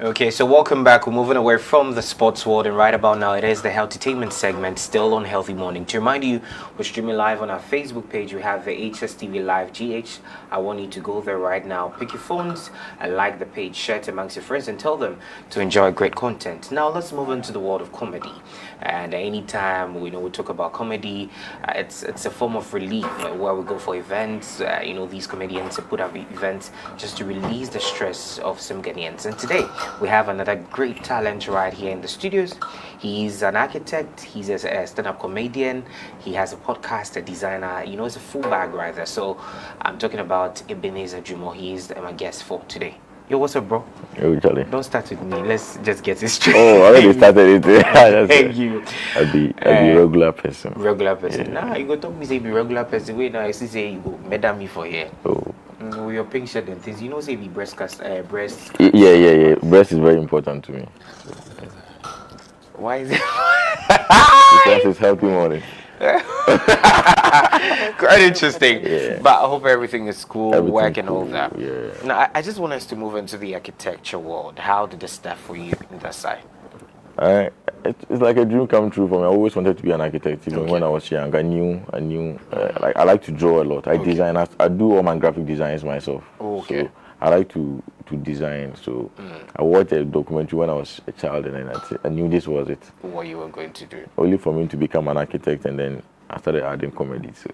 Okay, so welcome back. We're moving away from the sports world, and right about now, it is the Healthtainment segment, still on Healthy Morning. To remind you, we're streaming live on our Facebook page. We have the Hstv Live GH. I want you to go there right now. Pick your phones and like the page, share it amongst your friends, and tell them to enjoy great content. Now, let's move into the world of comedy. And anytime we talk about comedy, it's a form of relief where we go for events. These comedians put up events just to release the stress of some Ghanaians. And today, we have another great talent right here in the studios. He's an architect, he's a stand-up comedian, he has a podcast, a designer, it's a full bag right there. So I'm talking about Ebenezer Dwomoh. He is my guest for today. Yo, what's up, bro? Yo, Charlie. Don't start with me. Let's just get it straight. Oh, I already started it. Thank you. I'll be regular person. Regular person. Yeah. Nah, you go talk me say be regular person. Wait, now I see say you go medal me for here. Oh. With your pink shirt and things, say be breast. Yeah. Breast is very important to me. Why is it? Because it's healthy morning. Quite interesting. Yeah. But I hope everything is cool, work and all cool. that. Yeah. Now, I just want us to move into the architecture world. How did it start for you in that side? It's like a dream come true for me. I always wanted to be an architect. Even when I was young, I knew. Like I like to draw a lot. I design. I do all my graphic designs myself. Okay. So I like to design. So I watched a documentary when I was a child, and then I knew this was it. What you were going to do? Only for me to become an architect, and then I started adding comedy. So.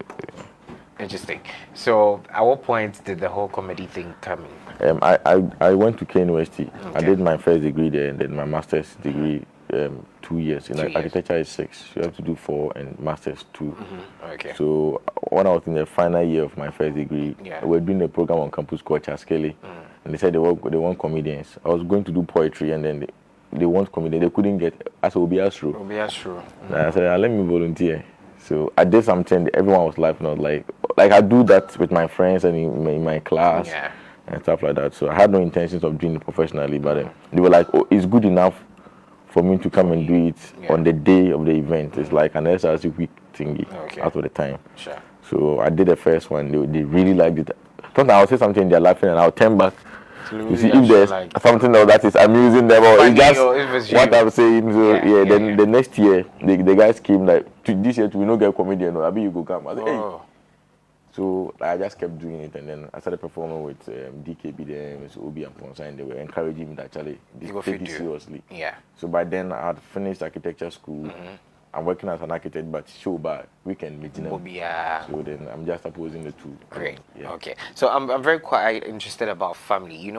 Interesting. So, at what point did the whole comedy thing come in? I went to University. Okay. I did my first degree there, and then my master's degree 2 years. In architecture is 6. You have to do 4, and master's 2. Mm-hmm. Okay. So when I was in the final year of my first degree, we were doing a program on campus called Chaskele, and they said they want comedians. I was going to do poetry, and then they want comedians. They couldn't get. I said, Obiasro. Mm-hmm. I said, let me volunteer. So I did something. Everyone was laughing. I was like I do that with my friends and in my class and stuff like that. So I had no intentions of doing it professionally, but they were like, "Oh, it's good enough for me to come and do it on the day of the event." It's like an SRC week thingy out of the time. Sure. So I did the first one. They really liked it. Sometimes I'll say something, they're laughing, and I'll turn back. You see, if there's something that is amusing them, or it's just what I'm saying. So then the next year, the guys came like, this year we no get comedian, or you go come. I said, hey. So I just kept doing it, and then I started performing with DKB, them, so Obi and Ponsa, and they were encouraging me that actually take it seriously. Yeah. So by then I had finished architecture school. I'm working as an architect, but show by weekend meeting. So then I'm just opposing the two. Great. Yeah. Okay. So I'm very quite interested about family.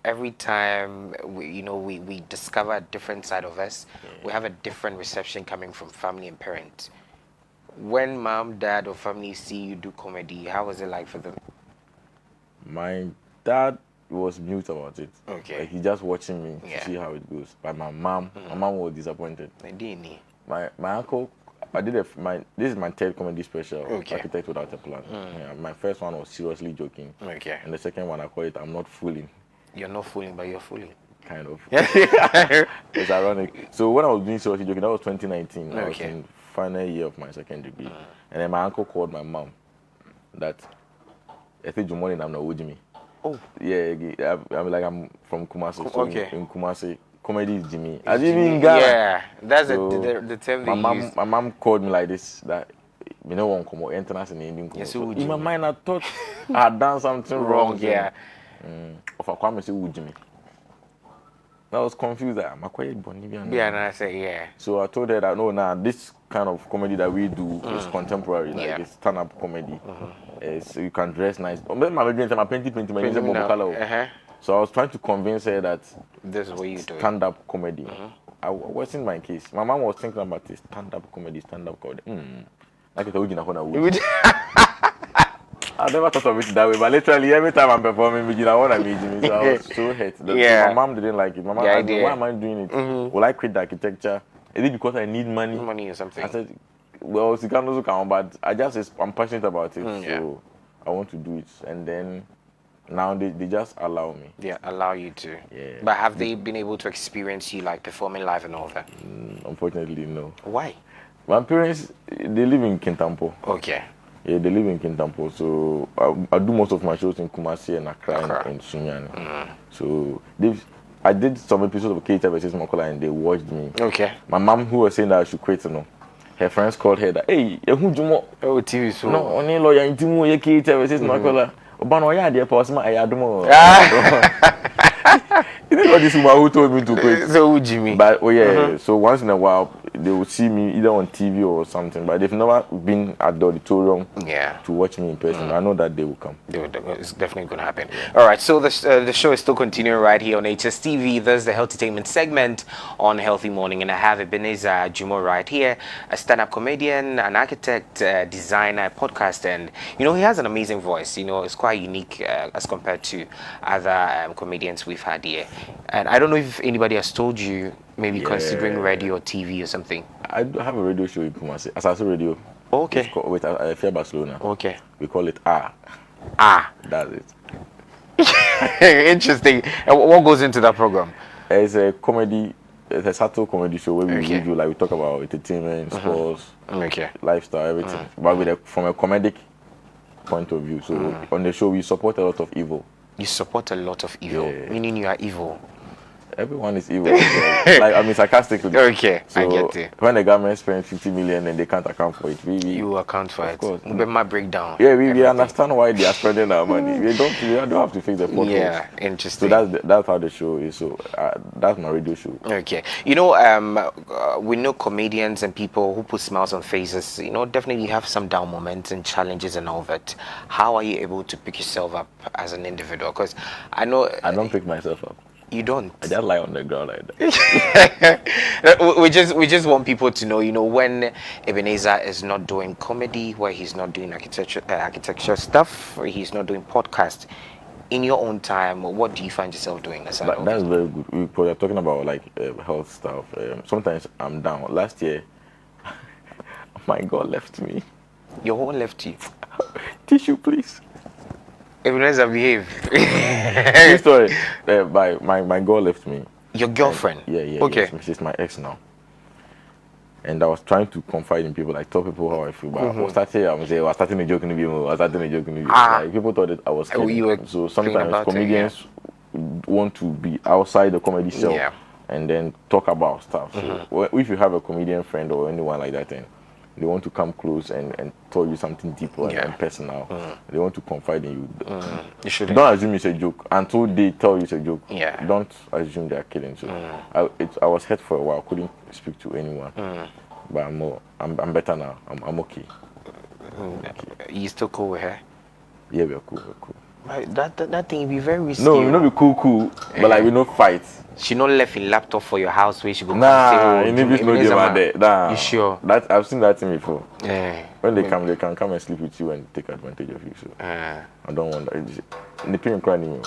Every time we discover a different side of us, we have a different reception coming from family and parents. When mom, dad, or family see you do comedy, how was it like for them? My dad was mute about it. Okay. Like he just watching me to see how it goes. But my mom was disappointed. My uncle, this is my third comedy special, Architect Without a Plan. My first one was seriously joking. Okay. And the second one I call it I'm Not Fooling. You're not fooling, but you're fooling. Kind of. It's ironic. So when I was doing seriously joking, that was 2019. I was in final year of my second degree. And then my uncle called my mom that I think good morning, I'm not with me. Oh. Yeah, I'm from Kumasi. So in Kumasi, comedy is Jimmy. I didn't even get. Yeah, that's the term they use. My mom called me like this, that you know one come entrance in the Indian. Yes, so in my mind I thought I had done something wrong. Yeah. Of a Kwame say Ujimi. I was confused that I'm a quiet Bonivian. Yeah, and I said So I told her that no, this kind of comedy that we do is contemporary, like it's stand-up comedy. So you can dress nice. So I was trying to convince her that this is what you do. Stand-up comedy. I wasn't my case. My mom was thinking about this stand-up comedy. Like it's original. I never thought of it that way, but literally every time I'm performing, I want to meet me. So I was so hurt. My mom didn't like it. My mom asked me, why am I doing it? Will I quit the architecture? Is it because I need money? Money or something? I said, well, it can also count, but I'm passionate about it, so I want to do it. And then now they just allow me. Yeah, allow you to. Yeah. But have they been able to experience you like performing live and all that? Unfortunately, no. Why? My parents, they live in Kintampo. Okay. Yeah, they live in Kintampo, so I do most of my shows in Kumasi and Accra. And Sunyani. So I did some episodes of KTV versus Makola and they watched me. Okay. My mom, who was saying that I should quit, her friends called her that, hey, who Dwomoh? Oh, TV so. No, only lawyer in Dwomoh, you KTV versus Makola. Obano, yeah, dear, Posma, I Dwomoh. This is what this woman who told me to quit. So, Jimmy. But, so once in a while, they will see me either on TV or something, but they've never been at the auditorium to watch me in person. I know that they will come. It's definitely going to happen. All right, so the show is still continuing right here on Hstv. There's the Healthtainment segment on Healthy Morning, and I have Ebenezer Dwomoh right here, a stand-up comedian, an architect, designer, podcaster, and he has an amazing voice. It's quite unique as compared to other comedians we've had here. And I don't know if anybody has told you, maybe considering radio or TV or something. I have a radio show in Kumasi, Asase Radio. Okay. With Fear Barcelona. Okay. We call it Ah. That's it. Interesting. And what goes into that program? It's a comedy. It's a subtle comedy show where we review, like we talk about entertainment, sports, lifestyle, everything. But from a comedic point of view. So on the show we support a lot of evil. You support a lot of evil, meaning you are evil. Everyone is evil. I'm sarcastically. Okay, so I get it. When the government spends 50 million and they can't account for it, you account for it. Of course. My breakdown. Yeah, we understand why they are spending our money. We don't have to fix the potholes. Yeah, interesting. So that's how the show is. So that's my radio show. Okay. We know comedians and people who put smiles on faces. Definitely have some down moments and challenges and all that. How are you able to pick yourself up as an individual? Because I know I don't pick myself up. You don't. I just lie on the ground like that. we just want people to know, when Ebenezer is not doing comedy, where he's not doing architecture stuff, or he's not doing podcast. In your own time, what do you find yourself doing? That's very good. We're talking about health stuff. Sometimes I'm down. Last year, my God left me. Your whole left you. Tissue, please. Ebenezer, behave. True story. My girl left me. Your girlfriend? Yeah. Okay. Yes, she's my ex now. And I was trying to confide in people, tell people how I feel. But I was starting a joke in the video. People thought that I was kidding. So sometimes comedians want to be outside the comedy show and then talk about stuff. So if you have a comedian friend or anyone like that, then they want to come close and tell you something deeper and personal. They want to confide in you. You shouldn't. Don't assume it's a joke until they tell you it's a joke. Yeah. Don't assume they are kidding. So I was hurt for a while. Couldn't speak to anyone. But I'm better now. I'm okay. You still cool with her? Yeah, we're cool. That thing be very risky. No, we not be cool. But we no fight. She not left a laptop for your house where she go. Nah, you sure? That I've seen that thing before. Yeah. When they come, they can come and sleep with you and take advantage of you. So I don't want that. In the parent crying anymore.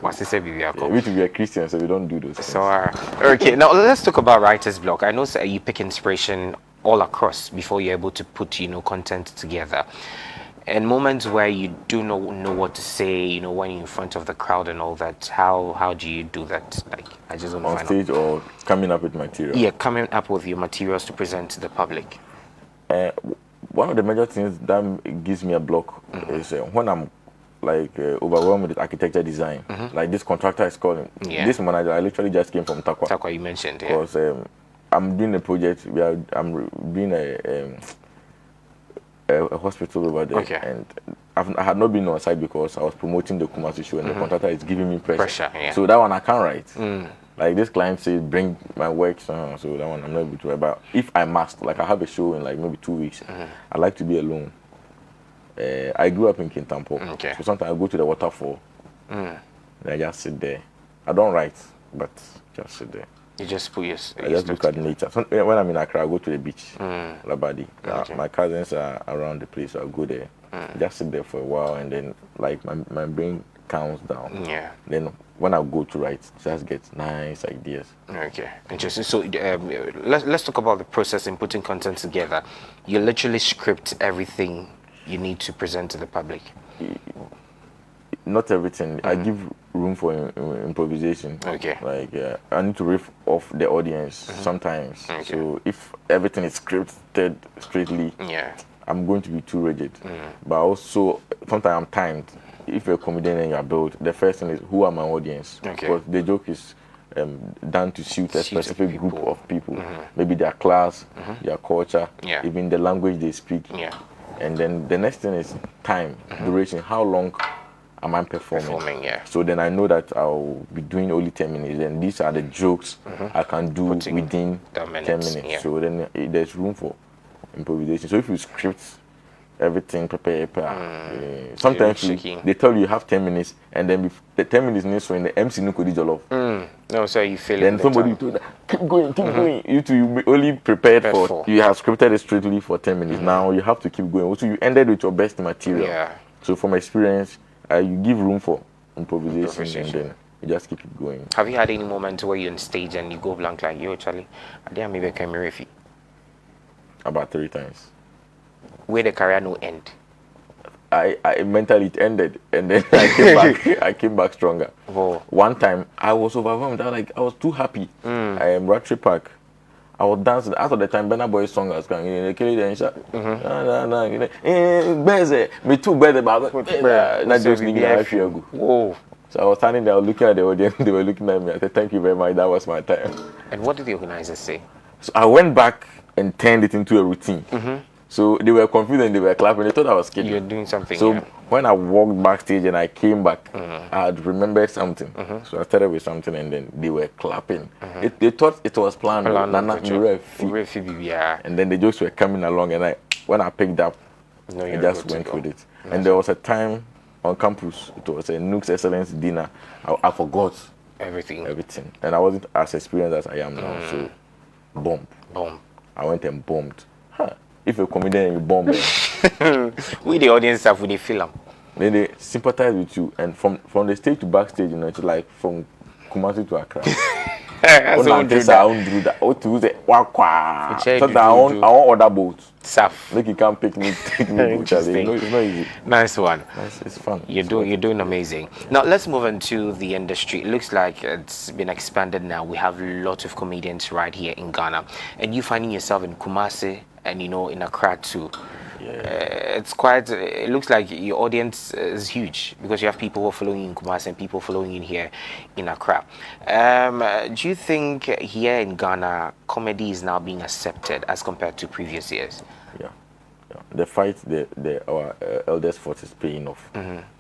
What's this? We to be a Christian, so we don't do those things. So okay, now let's talk about writer's block. I know you pick inspiration all across before you're able to put content together. And moments where you do not know what to say, when you're in front of the crowd and all that, how do you do that? I just don't know. On stage or coming up with material? Yeah, coming up with your materials to present to the public. One of the major things that gives me a block is when I'm overwhelmed with architecture design. Like this contractor is calling. Yeah. This manager, I literally just came from Takwa. Takwa, you mentioned, yeah. Because I'm doing a project. I'm doing a hospital over there, and I had not been on site because I was promoting the Kumasi show, and the contractor is giving me pressure. Yeah. So that one I can't write. Like this client says, bring my work, so that one I'm not able to write. But if I must, I have a show in maybe 2 weeks, I like to be alone. I grew up in Kintampo, so sometimes I go to the waterfall, and I just sit there. I don't write, but just sit there. You just put your... I just look at nature. So when I'm in Accra, I go to the beach, Labadi. My cousins are around the place, so I go there. Just sit there for a while, and then my brain calms down. Yeah. Then when I go to write, just get nice ideas. Okay, interesting. So let's talk about the process in putting content together. You literally script everything you need to present to the public. Not everything. I give room for improvisation. Okay. I need to riff off the audience sometimes. Okay. So if everything is scripted straightly, I'm going to be too rigid. But also sometimes I'm timed. if you're a comedian and you're built, the first thing is who are my audience? Okay. Because the joke is done to suit a specific group of people. Mm-hmm. Maybe their class, their culture, Yeah. even the language they speak. Yeah. And then the next thing is time, duration. How long am I performing? Yeah. So then I know that I'll be doing only 10 minutes. And these are the jokes I can do within 10 minutes. Yeah. So then there's room for improvisation. So if you script everything, prepare. Sometimes they tell you have 10 minutes, and then the 10 minutes next so in the MC no could jollof. No, so you feel then somebody told that keep going. You two you only prepared for you have scripted it strictly for 10 minutes. Now you have to keep going. Also, you ended with your best material. Yeah. So from experience, you give room for improvisation, and then you just keep it going. Have you had any moment where you're on stage and you go blank like, yo, Charlie, I didn't maybe come here if you About 3 times. where the career no end? I mentally it ended, and then I came back. I came back stronger. Whoa. One time I was overwhelmed. I was too happy. I am Ratchet Park. I was dancing. After the time, Burna Boy's song was coming. Me too, Beze. Not just me. Whoa. So I was standing there looking at the audience. They were looking at me. I said, "Thank you very much. That was my time." And what did the organizers say? So I went back and turned it into a routine. So they were confused and they were clapping. They thought I was kidding. You're doing something. So when I walked backstage and I came back, I had remembered something. So I started with something and then they were clapping. They thought it was planned. And then the jokes were coming along, and when I picked up, I just went with it. And there was a time on campus, it was a Nook's Excellence dinner. I forgot everything. And I wasn't as experienced as I am now. So bomb. I went and bombed. If you're a comedian and you bomb them, we the audience have with the film. Then they sympathize with you, and from the stage to backstage, you know, it's like from Kumasi to Accra. I won't do that. Oh, to say wakwa. So I want other boats. Saf. Make you come take me boat. It's not easy. Nice one. It's fun. You're doing amazing. Now let's move into the industry. It looks like it's been expanded now. We have lots of comedians right here in Ghana, and you finding yourself in Kumasi and in Accra too. It's quite. It looks like your audience is huge because you have people who are following in Kumasi and people following in here in Accra. Do you think here in Ghana comedy is now being accepted as compared to previous years? Yeah. The fight, our eldest force is paying off.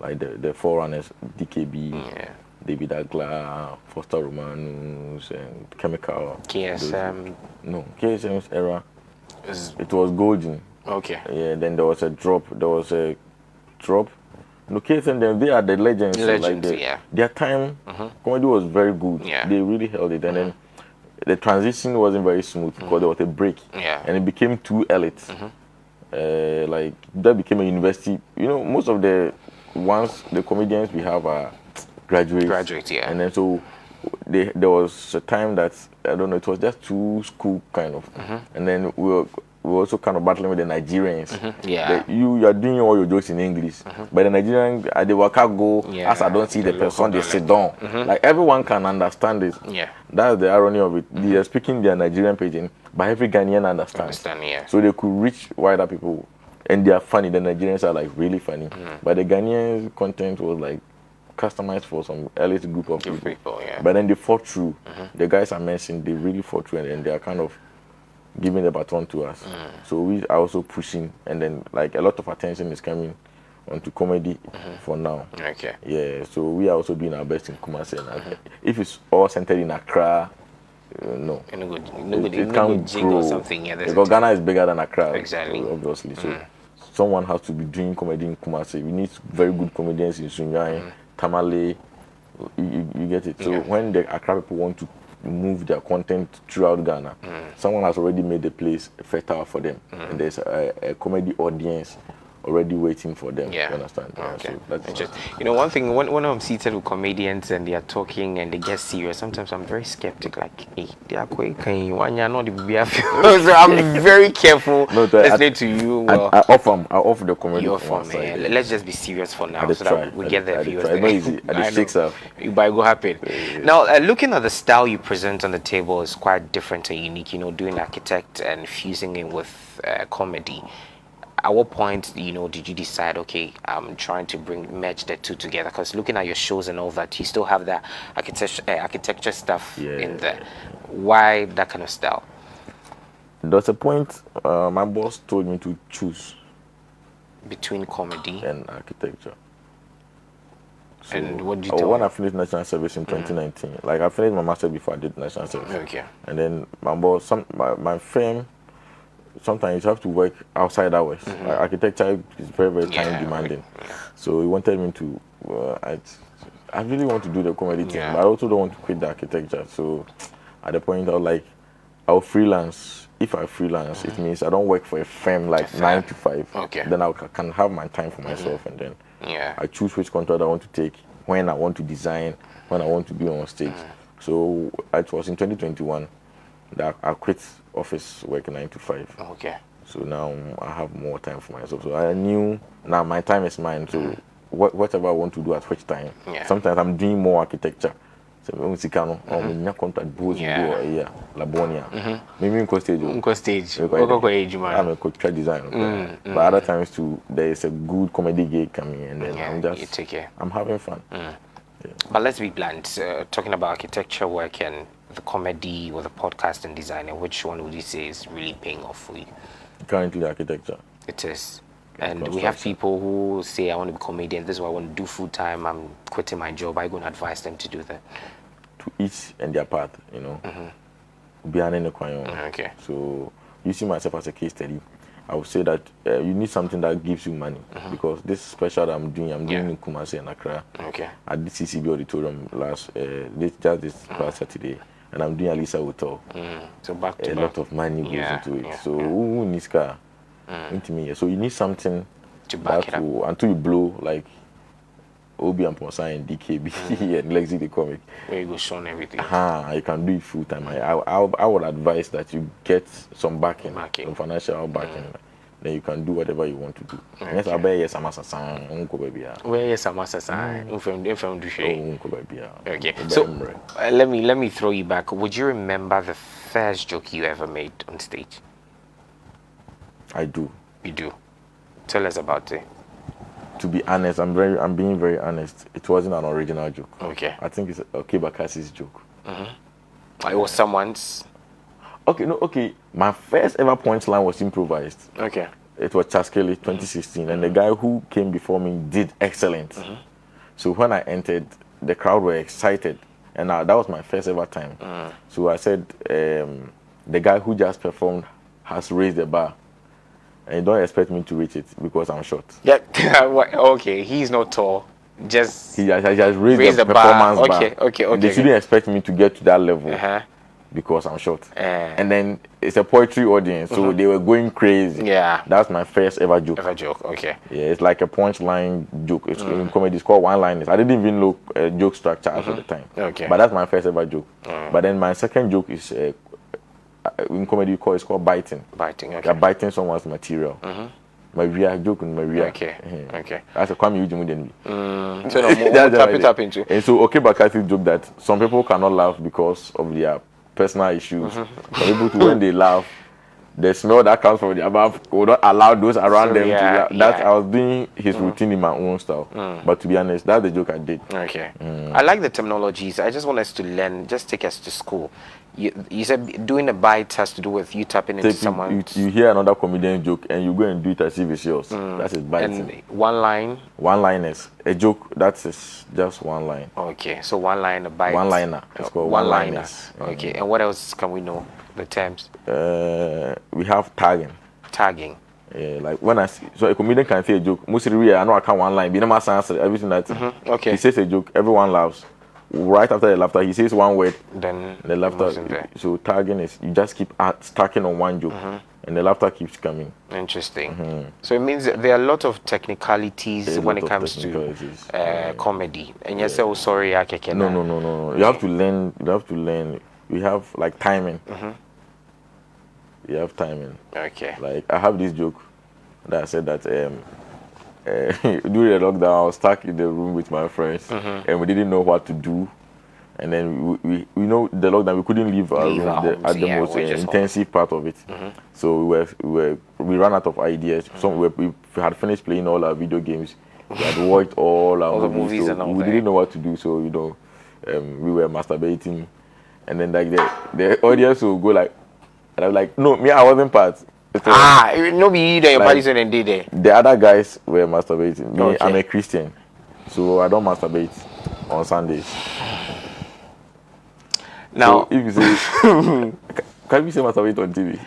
Like the forerunners, DKB, David Agla, Foster Romanus, and Chemical. KSM. No, KSM's era. It was golden. Okay. Yeah, then there was a drop. No, KSM, then they are the legends. Their time, comedy was very good. Yeah. They really held it. And then the transition wasn't very smooth because there was a break. Yeah. And it became too elite. Like, that became a university. You know, most of the comedians we have are graduates. Yeah. And then so there was a time that, I don't know, it was just too school kind of. And then we were also kind of battling with the Nigerians. You are doing all your jokes in English, but the Nigerian they work go as I don't see the person they sit down. Like everyone can understand it. That's the irony of it. They are speaking their Nigerian pidgin, but every Ghanaian understands. So they could reach wider people, and they are funny. The Nigerians are like really funny, but the Ghanaian content was like customized for some elite group of people. But then they fought through. The guys I mentioned, they really fought through, and then they are kind of giving the baton to us. So we are also pushing, and then like a lot of attention is coming onto comedy for now. Okay. Yeah, so we are also doing our best in Kumasi. If it's all centered in Accra, no. It can't grow. Something. Because Ghana is bigger than Accra. Exactly. Obviously. So someone has to be doing comedy in Kumasi. We need very good comedians in Sunjai, Tamale. You get it. So when the Accra people want to move their content throughout Ghana, someone has already made the place fertile for them, and there's a comedy audience already waiting for them. You understand? Okay. So that's just, one thing, when I'm seated with comedians and they are talking and they get serious, sometimes I'm very skeptic. Like, hey, they are quick. So I'm very careful listening to you. Well, I offer the comedy. You offer, man. Let's just be serious for now, so that we get the viewers. It's not easy. At the shakes up. But go happen. Now, looking at the style you present on the table is quite different and unique. Doing architect and fusing it with comedy. at what point, did you decide, okay, I'm trying to merge the two together? Because looking at your shows and all that, you still have that architecture stuff in there. Why that kind of style? There's a point my boss told me to choose between comedy and architecture. So, and what did you tell when me? I finished national service in 2019, like I finished my master before I did national service. Okay. And then my boss, my firm, sometimes you have to work outside hours. Like architecture is very, very time demanding. So he wanted me to. I really want to do the comedy thing, but I also don't want to quit the architecture. So at the point I was like, I'll freelance. If I freelance, it means I don't work for a firm like 9 to 5. Okay. Then I can have my time for myself, and then I choose which contract I want to take, when I want to design, when I want to be on stage. So it was in 2021 that I quit office work 9 to 5. Okay. So now I have more time for myself. So I knew now my time is mine. So whatever I want to do at which time. Sometimes I'm doing more architecture. So I'm contract both Labonia. Maybe in stage. I'm a contract designer. But other times too, there is a good comedy gig coming, and then I'm having fun. But let's be blunt. Talking about architecture work and the comedy or the podcast and design, and which one would you say is really paying off for you? Currently, architecture. It is. And we have people who say, I want to be a comedian, this is what I want to do full time, I'm quitting my job. I go and advise them to do that. To each and their path, Okay. So, using myself as a case study, I would say that you need something that gives you money, because this special that I'm doing in Kumasi and Accra. Okay. At the CCB auditorium this past Saturday, and I'm doing Alisa Hotel. So back to a lot of money goes into it. So who needs car? Into me. So you need something to back it up until you blow, like Obi and Ponsa and DKB and Lexi the comic. Where you go show everything. You can do it full time. I would advise that you get some backing. Some financial backing. Then you can do whatever you want to do. Yes, I bet yes, I'm where yes, I'm Okay. So let me throw you back. Would you remember the first joke you ever made on stage? I do. You do. Tell us about it. To be honest, I'm being very honest. It wasn't an original joke. Okay. I think it's Bakasi's joke. It was someone's. Okay. My first ever punchline was improvised. Okay. It was Chaskele 2016, and the guy who came before me did excellent. So when I entered, the crowd were excited, and that was my first ever time. So I said, the guy who just performed has raised the bar, and you don't expect me to reach it because I'm short. Yeah. Okay. He's not tall. Just he has raised the performance bar. Okay. They shouldn't expect me to get to that level. Because I'm short. And then it's a poetry audience, so they were going crazy. Yeah. That's my first ever joke. Okay. Yeah, it's like a punchline joke. It's in comedy, it's called one-liners. I didn't even know joke structure at the time. Okay. But that's my first ever joke. But then my second joke is in comedy it's called biting. Biting, okay. You're biting someone's material. Maria joke in Maria. Okay. That's a Kwame Ujimudeni. So no, tap it up into. And so Bakasi joke that some people cannot laugh because of their personal issues. Some people too, when they laugh, the smell that comes from their mouth will not allow those around them to laugh. I was doing his routine in my own style. But to be honest, that's the joke I did. Okay. I like the terminologies. I just want us to learn, just take us to school. You said doing a bite has to do with you tapping into someone. You hear another comedian joke and you go and do it as if it's yours. That's his biting. And one line? One-liners. A joke, that's just one line. Okay, so one line, a bite. One-liner. It's called one-liners. Okay, and what else can we know? The terms? We have tagging. Tagging. Yeah, like when so a comedian can say a joke. Mostly, I know I can't one line. Be never answer everything that. Okay. He says a joke, everyone laughs. Right after the laughter, he says one word. Then the laughter. So tagging is you just keep stacking on one joke, and the laughter keeps coming. Interesting. So it means there are a lot of technicalities when it comes to comedy. And you say, "Oh, sorry, I can't." No. You have to learn. We have like timing. You have timing. Okay. Like I have this joke that I said that during the lockdown I was stuck in the room with my friends and we didn't know what to do, And then we know the lockdown, we couldn't leave our room at the most intensive part of it. So we ran out of ideas. We had finished playing all our video games. We had watched all our movies, so and all we didn't know what to do. So we were masturbating, and then like the audience will go like, and I was like, no, me, I wasn't part. No, be you there. Your parties and did there. The other guys were masturbating. Me, I'm a Christian, so I don't masturbate on Sundays. Now, so if you say, can we say masturbate on TV?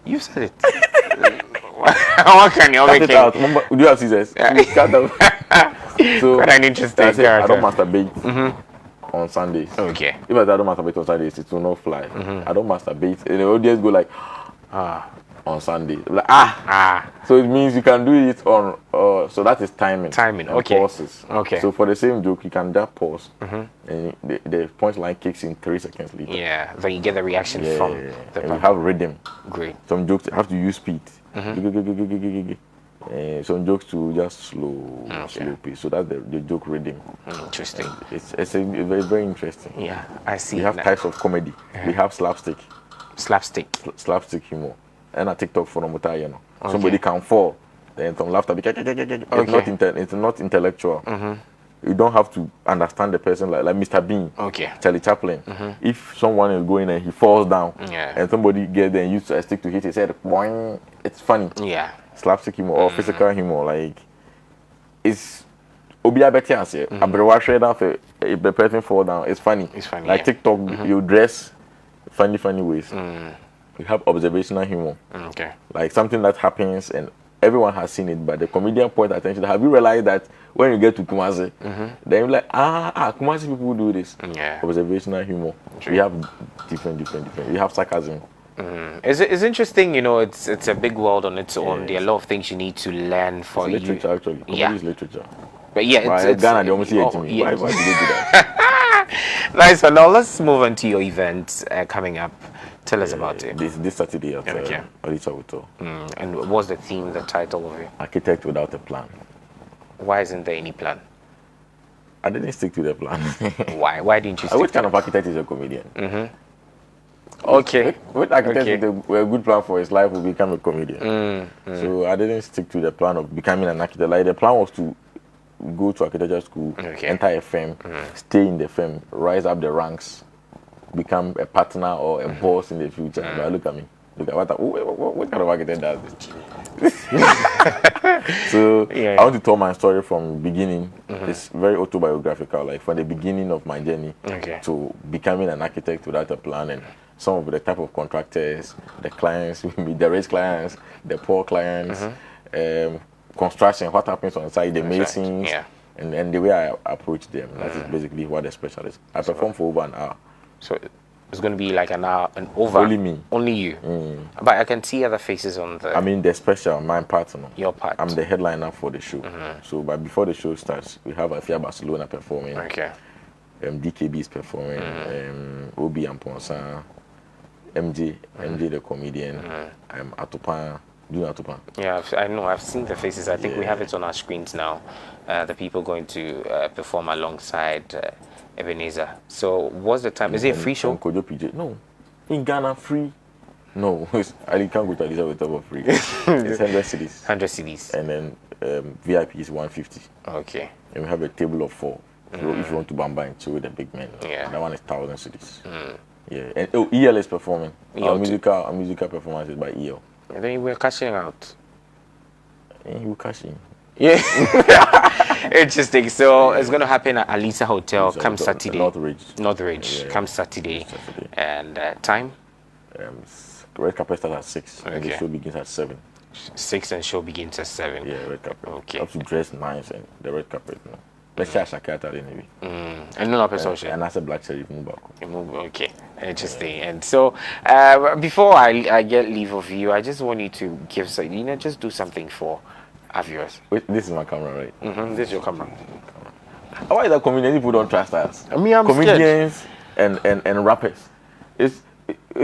You said it. What can you make it out? Do you have scissors? Cut out. So quite an interesting character. I don't masturbate on Sundays. Okay. If I don't masturbate on Sundays, it will not fly. I don't masturbate. And the audience go like, on Sunday. Like, So it means you can do it on, so that is timing. Timing, okay. Pauses. Okay. So for the same joke, you can just pause. And the punchline kicks in 3 seconds later. Yeah, then you get the reaction from the and you have rhythm. Great. Some jokes have to use speed. Some jokes to just slow pace. So that's the joke rhythm. Interesting. It's very, very interesting. Yeah, I see. We have types of comedy. We have slapstick humor. And a TikTok for somebody can fall, then some laughter. It's not intellectual. You don't have to understand the person like Mr. Bean, Charlie Chaplin. If someone is going and he falls down, and somebody gets there and uses a stick to hit his head, boing, it's funny. Yeah. Slapstick humor or physical humor, like it's Obia Betianse. If the person fall down, it's funny. It's funny. Like TikTok, you dress funny ways. You have observational humor. Like something that happens and everyone has seen it, but the comedian point attention. Have you realized that when you get to Kumasi, then you're like, Kumasi people do this. Observational humor. We have different. We have sarcasm. It's interesting, it's a big world on its own. There are a lot of things you need to learn for it's literature, actually. Comedy is literature. But it's Ghana, they almost say it to me. Why did they do that? Nice. So now let's move on to your event coming up. Tell us about it. This Saturday at Odisa Hotel. And what's the theme, the title of it? Architect Without a Plan. Why isn't there any plan? I didn't stick to the plan. Why? Why didn't you stick Which kind of architect is a comedian? Okay. What architect with a good plan for his life will become a comedian. So I didn't stick to the plan of becoming an architect. Like the plan was to go to architecture school, enter a firm, stay in the firm, rise up the ranks, become a partner or a boss in the future. But look at me. Look at what kind of architect does this? So I want to tell my story from the beginning. It's very autobiographical, like from the beginning of my journey to becoming an architect without a plan, and some of the type of contractors, the clients, the rich clients, the poor clients, construction, what happens on site, the masons, and the way I approach them. That is basically what the special is. I perform for over an hour. So it's going to be like an hour, over. Only me. Only you. But I can see other faces on the... I mean, the special, my partner. Your part. I'm the headliner for the show. So, but before the show starts, we have Afia Barcelona performing. DKB is performing. Obi and Ponsa. MJ the comedian. Atopan. Do you know Atopan? Yeah, I know. I've seen the faces. I think we have it on our screens now. The people going to perform alongside Ebenezer. So what's the time? Is it a free show? Kojo PJ. No. In Ghana, free. No. I can't go to Alisa without free. It's 100 cedis. 100 cedis. And then VIP is 150. Okay. And we have a table of 4. If you want to bamba and chill with the big men. That one is 1,000 cedis. Yeah. And EL is performing. Our musical performance is by EL. And then we're cashing out. And we're cashing. Yeah. Interesting. So it's going to happen at Alisa Hotel come Saturday. Northridge. Come Saturday. And time? Red carpet starts at 6. And the show begins at 7. 6 and show begins at 7. Yeah, red carpet. Okay. Have to dress nice and the red carpet. Let's share Shakata anyway. And no person. And that's a black sheriff move back. Okay. Interesting. And so before I get leave of you, I just want you to give just do something for our viewers. Wait, this is my camera, right? This is your camera. Why is that comedian people don't trust us? I mean, I'm comedians and rappers. It's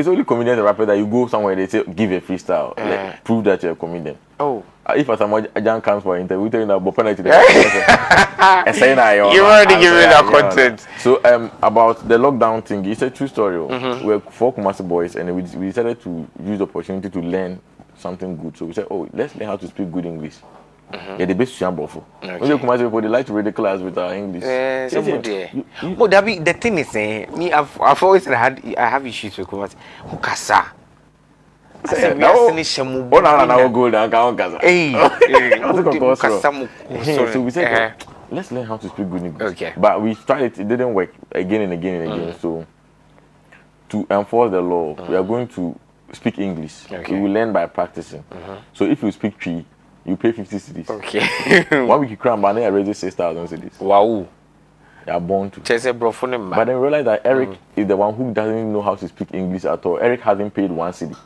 only comedians and rappers that you go somewhere, they say give a freestyle, prove that you're a comedian. Oh, if a John comes for interview, we tell you that but penalty. You already given that content. So about the lockdown thing, it's a true story. We're 4 Kumasi boys, and we decided to use the opportunity to learn something good. So we said, oh, let's learn how to speak good English. Yeah, the best Shambo. When you Kumasi people, they like to read the class with our English. But the thing is, me, I've always had issues with Kumasi. Hukasa. So we said, let's learn how to speak good English. Okay. But we tried it didn't work again and again and again. So to enforce the law, we are going to speak English. Okay. We will learn by practicing. So if you speak Tree, you pay 50 cedis. Okay. 1 week you cram, but then I raise 6,000 cedis. Wow. You are born to. But then realize that Eric is the one who doesn't know how to speak English at all. Eric hasn't paid 1 cedi.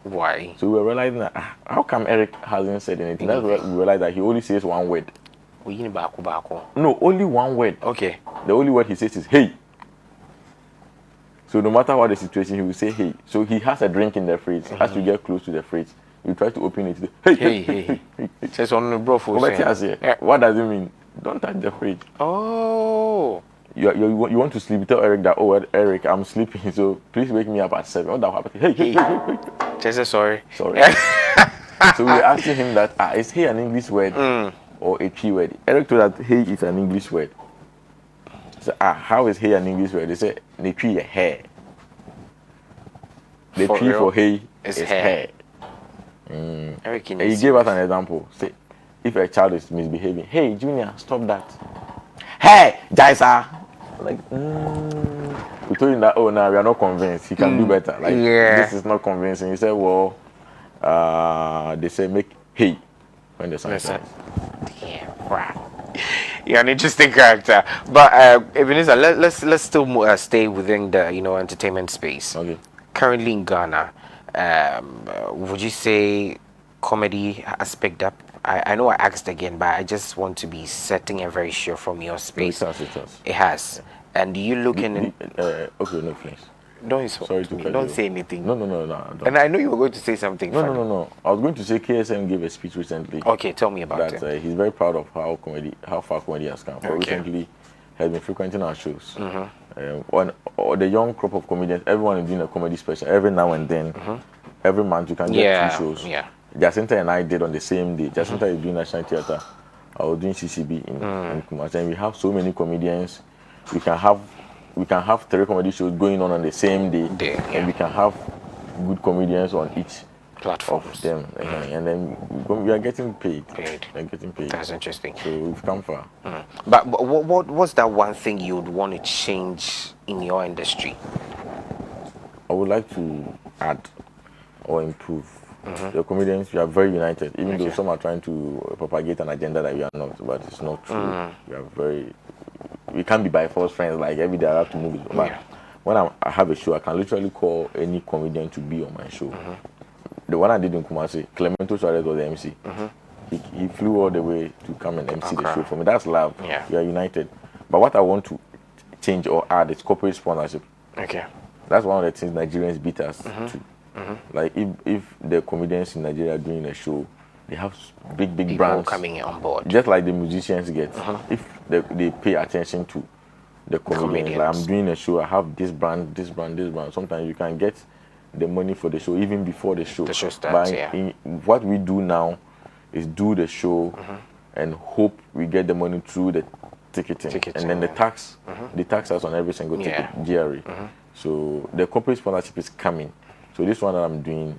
Why? So we were realizing that how come Eric hasn't said anything? That's why we realized that he only says 1 word. No, only 1 word. Okay. The only word he says is hey. So no matter what the situation, he will say hey. So he has a drink in the fridge. As you get close to the fridge, you try to open it. Hey. Says on the bro. What does it mean? Don't touch the fridge. Oh. You want to sleep? You tell Eric that, oh, Eric, I'm sleeping, so please wake me up at 7. What that happened? Hey. Just sorry. So we were asking him that, is hey an English word or a P word? Eric told that hey is an English word. So how is hey an English word? They said the P is hair. The For P real? for hey Is is hair. And he gave us an example. Say, if a child is misbehaving, hey Junior, stop that. Hey, Jaisa. Like, we told him that, oh, now we are not convinced. He can do better. Like, this is not convincing. He said, well, they say make hey when the sun shines. Yeah, right. You're an interesting character. But Ebenezer, let's still stay within the entertainment space. Okay. Currently in Ghana, would you say comedy has picked up? I know I asked again, but I just want to be certain and very sure from your space. It has. It has. And you looking okay, no, please. Don't sorry to me. Don't say anything. No. Don't. And I know you were going to say something. No. I was going to say KSM gave a speech recently. Okay, tell me about it. He's very proud of how far comedy has come. Okay. Recently, has been frequenting our shows. The young crop of comedians, everyone is doing a comedy special every now and then. Every month you can get 2 shows. Yeah. Jacinta and I did on the same day. Jacinta is doing National Theatre. I was doing CCB in Kumasi. And we have so many comedians. We can have 3 comedy shows going on the same day. And we can have good comedians on each platform of them. And then we are getting paid. We are getting paid. That's interesting. So we've come far. But what's that one thing you'd want to change in your industry? I would like to add or improve. The comedians, we are very united, even though some are trying to propagate an agenda that we are not, but it's not true. We can't be by force friends, like every day I have to move it. But when I have a show, I can literally call any comedian to be on my show. The one I did in Kumasi, Clemento Suarez was the MC. He flew all the way to come and MC the show for me. That's love. We are united. But what I want to change or add is corporate sponsorship. Okay. That's one of the things Nigerians beat us to. Like if the comedians in Nigeria are doing a show, they have big people brands coming on board, just like the musicians get. If they pay attention to the comedians, like I'm doing a show, I have this brand. Sometimes you can get the money for the show even before the show. The show starts. What we do now is do the show and hope we get the money through the ticketing, and then the tax. They tax us on every single ticket, GRE. So the corporate sponsorship is coming. So this one that I'm doing,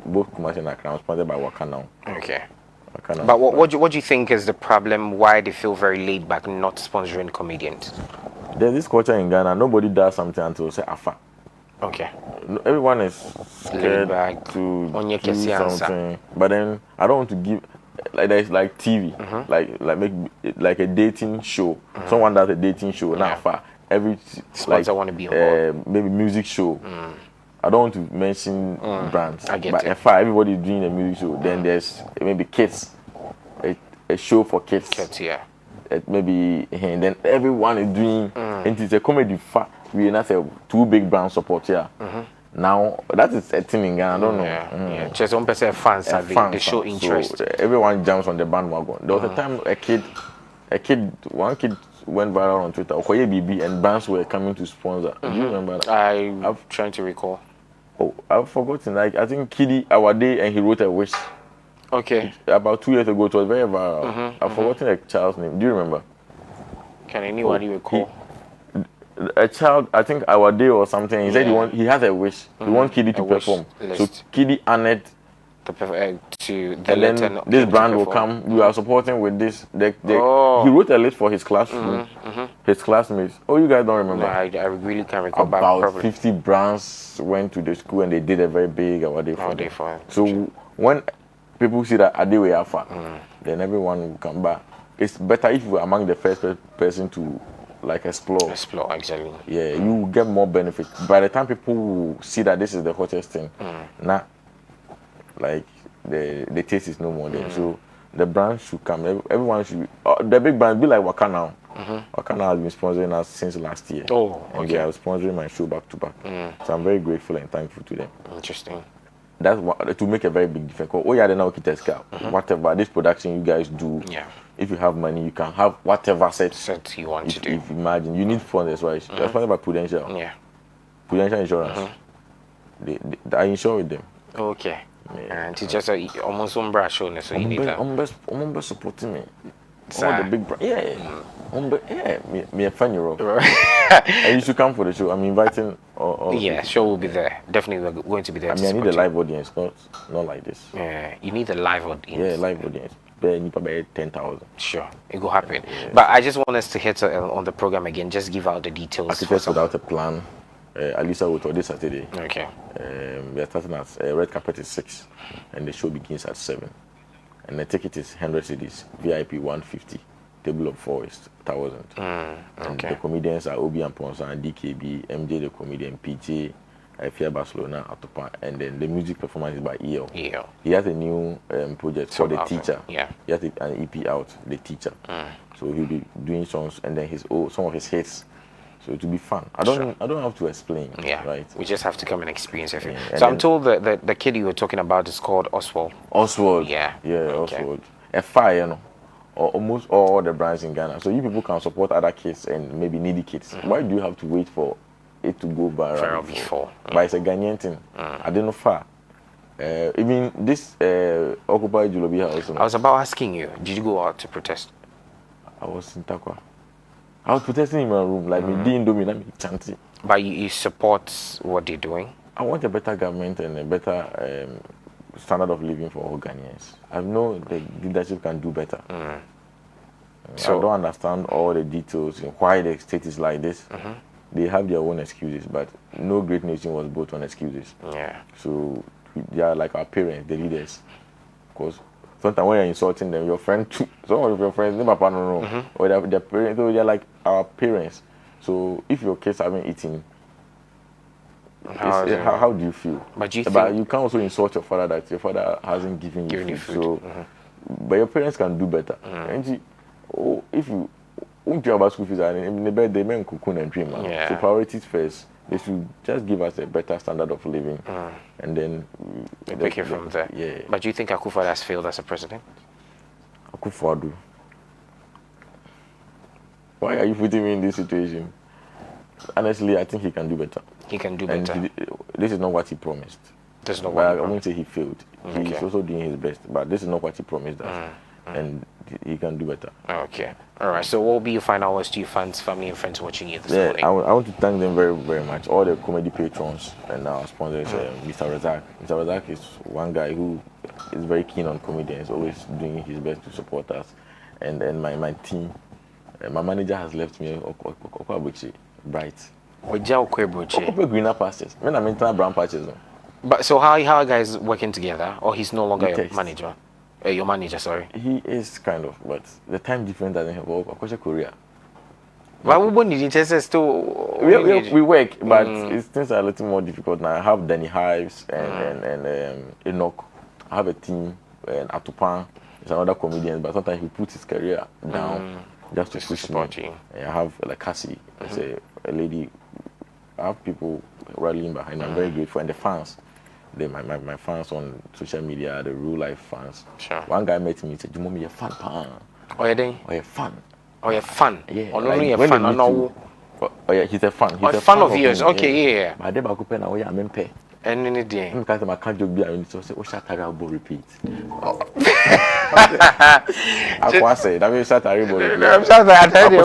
both Kumasi and Accra, I'm sponsored by Waka now. Okay. Waka now. But what do you think is the problem? Why they feel very laid back, not sponsoring comedians? There's this culture in Ghana. Nobody does something until say afa. Okay. Everyone is scared to do something. But then I don't want to give there's like TV, make like a dating show. Someone does a dating show. Now afa. Every sponsor want to be on board. Maybe music show. I don't want to mention brands, I get but it. if everybody is doing a music show, then there's maybe kids, a show for kids. Maybe and then everyone is doing. And it's a comedy. We not say 2 big brand support here. Now that is a thing in Ghana. I don't know. Yeah. Just one person fans they show interest. So, everyone jumps on the bandwagon. There was a time one kid went viral on Twitter. Okoye BB and brands were coming to sponsor. Do you remember that? I'm trying to recall. Oh, I've forgotten. Like I think Kiddy Awade and he wrote a wish. Okay. About 2 years ago, it was very viral. I've forgotten a child's name. Do you remember? Can anybody recall? A child, I think Awade or something. He said he has a wish. He wants Kiddy to perform. So Kiddy honored to the and then this brand will come. We are supporting with this. He wrote a list for his classroom, his classmates. Oh, you guys don't remember? No, I really can't recall. About 50 brands went to the school and they did a very big Awade for them. So when people see that Adewe Alpha, then everyone will come back. It's better if you're among the first person to like explore. Explore, exactly. Yeah, you will get more benefit. By the time people will see that this is the hottest thing, like the taste is no more there. So the brand should come. Everyone should. The big brands be like Waka now. Waka now has been sponsoring us since last year. Oh, okay. And they are sponsoring my show back to back. So I'm very grateful and thankful to them. Interesting. That's what, to make a very big difference. Oh yeah, then whatever this production you guys do. Yeah. If you have money, you can have whatever set you want to do. If you imagine, you need funds as well. It's sponsored by Prudential. Yeah. Prudential Insurance. I insure with them. Okay. And it's just almost one brush show, so you need that. I'm supporting me. All the big me a funny role. And you should come for the show. I'm inviting all sure we'll be there. Definitely we're going to be there. I mean, I need a live audience, not like this. Yeah, you need a live audience. Yeah, live audience. Probably 10,000. Sure, it will happen. Yeah. But I just want us to hit on the program again. Just give out the details. Architects Without a Plan. Alisa will talk this Saturday. Okay. We are starting at red carpet is 6, and the show begins at 7. And the ticket is 100 cedis, VIP 150, table of 4 is 1,000. And the comedians are Obi and Ponsa and DKB, MJ the comedian, PJ, Fear Barcelona, Atopa, and then the music performance is by EL. He has a new project called The Teacher. Yeah. He has an EP out, The Teacher. So he'll be doing songs and then some of his hits. So it will be fun. I don't have to explain. Yeah. Right. We just have to come and experience it. Yeah. So I'm told that the kid you were talking about is called Oswald. Oswald. Yeah. Yeah, okay. Oswald. A fire, or almost all the brands in Ghana. So you people can support other kids and maybe needy kids. Why do you have to wait for it to go viral before? But it's a Ghanaian thing. I don't know far. Even this Occupy Julobi house. I was about asking you, did you go out to protest? I was in Takwa. I was protesting in my room, like me doing dominant chanting. But you support what they're doing? I want a better government and a better standard of living for all Ghanaians. I know the leadership can do better. So I don't understand all the details and why the state is like this. They have their own excuses, but no great nation was built on excuses. Yeah. So they are like our parents, the leaders. Because sometimes when you're insulting them, your friend too, some of your friends, or their parents, so they're like our parents. So if your kids haven't eaten, how do you feel? But you can't also insult your father that your father hasn't given you food. So, but your parents can do better. And if you won't care about school fees, they may cocoon and dream. So priorities first. They should just give us a better standard of living, and then take it from there. Yeah. But do you think Akufo has failed as a president? Akufo-Addo. Why are you putting me in this situation? Honestly, I think he can do better. He can do better. This is not what he promised. This is not what I won't say he failed. He's also doing his best, but this is not what he promised us. And he can do better. Okay. All right. So what will be your final words to your fans, family, and friends watching you this morning? I want to thank them very, very much. All the comedy patrons and our sponsors, Mr. Razak. Mr. Razak is one guy who is very keen on comedy and is always doing his best to support us. And my team, my manager has left me bright. Greener pastures. I'm brown patches. But so how are guys working together? Or he's no longer your manager? Your manager, sorry. He is kind of, but the time difference doesn't help. Of Korea. But we work, but things are a little more difficult now. I have Danny Hives and Enoch. I have a team, and Atupan is another comedian, but sometimes he puts his career down just to push me. I have like Cassie, it's a lady. I have people rallying behind. I'm very grateful, and the fans. My fans on social media, the real life fans. Sure. One guy met me and said, "Dwomoh, you're fan, pa." Oh, yeah, Oh, you're fan. Oh, you're fan. Yeah. Oh, no, like, you're fan. No. Oh, yeah, he's a fan. He's a fan of yours. Okay, yeah. But I never could pen. Oh, yeah, I'm MP. And in the day, because I can't joke. I so say, "Oh, shut up, repeat." I can't say that. Shut up, repeat. I'm sorry. I tell you,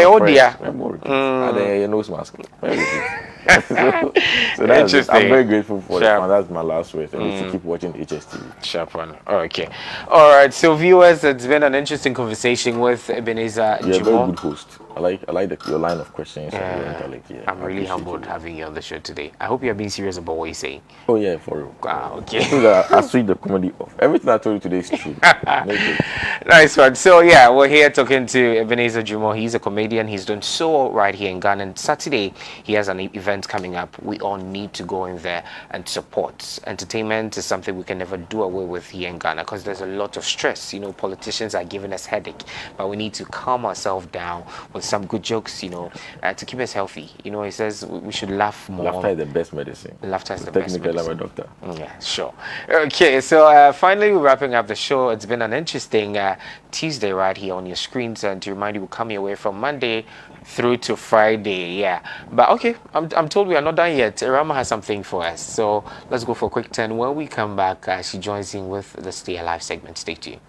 oh dear. And nose mask. So that's it. I'm very grateful for it. That's my last word. And to keep watching HSTV. Sharp one. Okay. All right. So viewers, it's been an interesting conversation with Ebenezer Dwomoh. You're a very good host. I like your line of questions. I'm really humbled having you on the show today. I hope you're being serious about what you're saying. Oh yeah, for real. Wow. Okay. I switch the comedy off. Everything I told you today is true. Nice one. So yeah, we're here talking to Ebenezer Dwomoh. He's a comedian. He's done so right here in Ghana. And Saturday, he has an event coming up. We all need to go in there and support. Entertainment is something we can never do away with here in Ghana because there's a lot of stress. You know, politicians are giving us headache, but we need to calm ourselves down with some good jokes, to keep us healthy. He says we should laugh more. Laughter is the best medicine. Laughter is the best medicine. Technically, I'm a doctor. Yeah, sure. Okay, so finally we're wrapping up the show. It's been an interesting Tuesday right here on your screens, and to remind you, we'll come your way from Monday through to Friday. Yeah, but okay, I'm told we are not done yet. Rama has something for us, so let's go for a quick turn. When we come back, she joins in with the Stay Alive segment. Stay tuned.